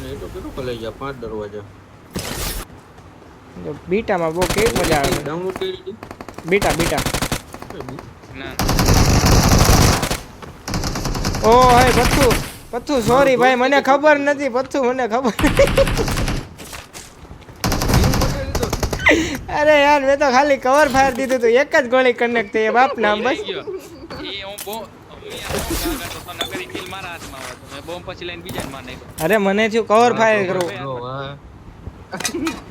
એ તો કેટલું ખલાઈ ગયા 5 દરવાજા જો બીટામાં બહુ કેવી મજા આવે ડાઉનલોડ કરી દીધી બીટા બીટા ના ઓ હે પથ્થુ પથ્થુ સોરી ભાઈ મને ખબર નથી પથ્થુ મને ખબર અરે યાર મેં તો ખાલી કવર ફાયર દીધું તો એક જ ગોળી કનેક્ટ થઈ બાપ નામ બસ એ હું બો નગરી કિલ મારા હાથમાં હતો મે બોમ્બ પછી લઈને બીજાને માર નાખ્યો અરે મને થયું કવર ફાયર કરું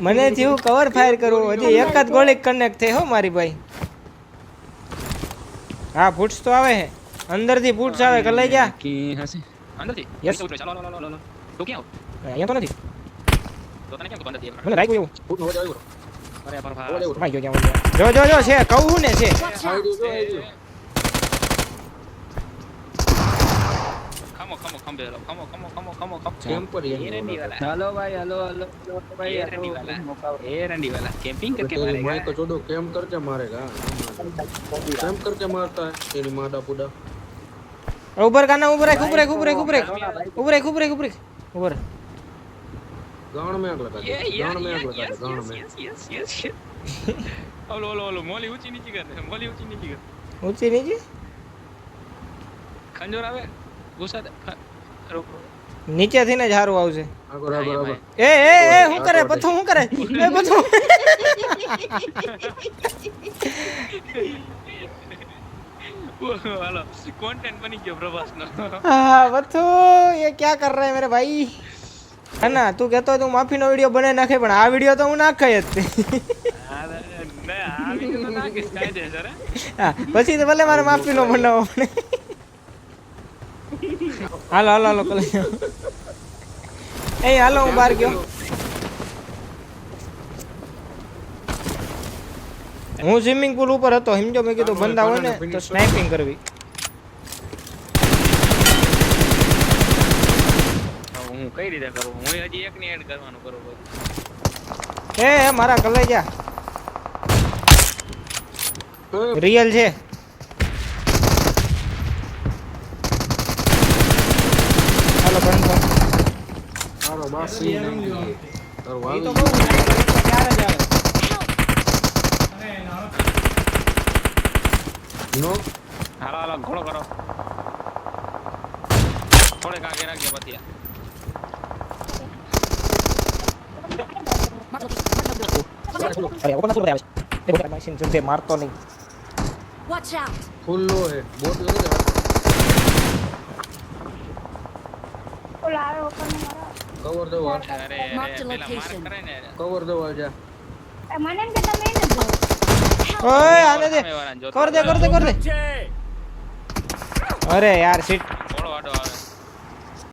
મને થયું કવર ફાયર કરું હજી એક જ ગોળી કનેક્ટ થઈ હો મારી ભાઈ હા ફૂટ્સ તો આવે હે અંદરથી ફૂટ્સ આવે કલાઈ ગયા કે હશે અંદરથી Yes. ચાલો તો ક્યાં અહીંયા તો નથી તો તને કેમ અંદરથી મને રાખ્યું એવું ફૂટ નો અવાજ આવ્યો અરે પર ભાઈ ભાઈ ગયો ક્યાં જો છે કહું ને છે ખમો ખંભે ખમો ટેમ્પર એરંડી વાલા हेलो भाई हेलो भाई एरंडी वाला कैंपिंग करके तेरी मारेगा माँ को चोदो कैम करके मारेगा कैम करके मारता है तेरी मादा पुदा ऊपर गाना ऊपर गांड में आग लगा दे गांड में आग लगा दे गांड में यस ओलो मोली ऊंची नीची कर ऊंची नीचे खंजोर आवे गुस्सा रोको નીચે થી ને જ હારું આવશે આગળ આગળ આગળ એ હું કરે પથ્થુ હું કરે એ પથ્થુ हेलो कंटेंट बनी गया प्रभास नो हाँ पथ्थू ये क्या कर रहा है मेरे भाई है ना तू कहतो તું માફી નો વિડિયો બનાવી નાખે પણ આ વિડિયો તો હું નાખાય જ ના આવી તો ના કે કાઈ દે સર હા પછી તો ભલે મારે માફી નો બનાવો હાલો કલે એ હાલો હું બહાર ગયો હું સ્વિમિંગ પૂલ ઉપર હતો સમજો મેં કીધું બંદા હોય ને તો સ્નાઇપિંગ કરવી હું કઈ રીતે કરું હું હજી એક ની એડ કરવાનું કરું એ મારા કલેજા રિયલ છે હાલો બંધ તારો બાસી નહીં તારો ઈ તો વાવી બહુ ક્યારે જ આવે નો હાલો ઘોડો કરો થોડે કાગે રાખજે પતિયા અરે ઓપન સુર આવે એ બોટ મશીન જલ્દી મારતો નહીં Watch out! ફૂલ લો હે બોટ લગે દે કવર દો અરે Mark the પેલા માર્ક location. કરે ને કવર દો આજા મને એમ કે તમે એને જો ઓય આને દે સામે વાળાને જોતો કર દે અરે યાર શિટ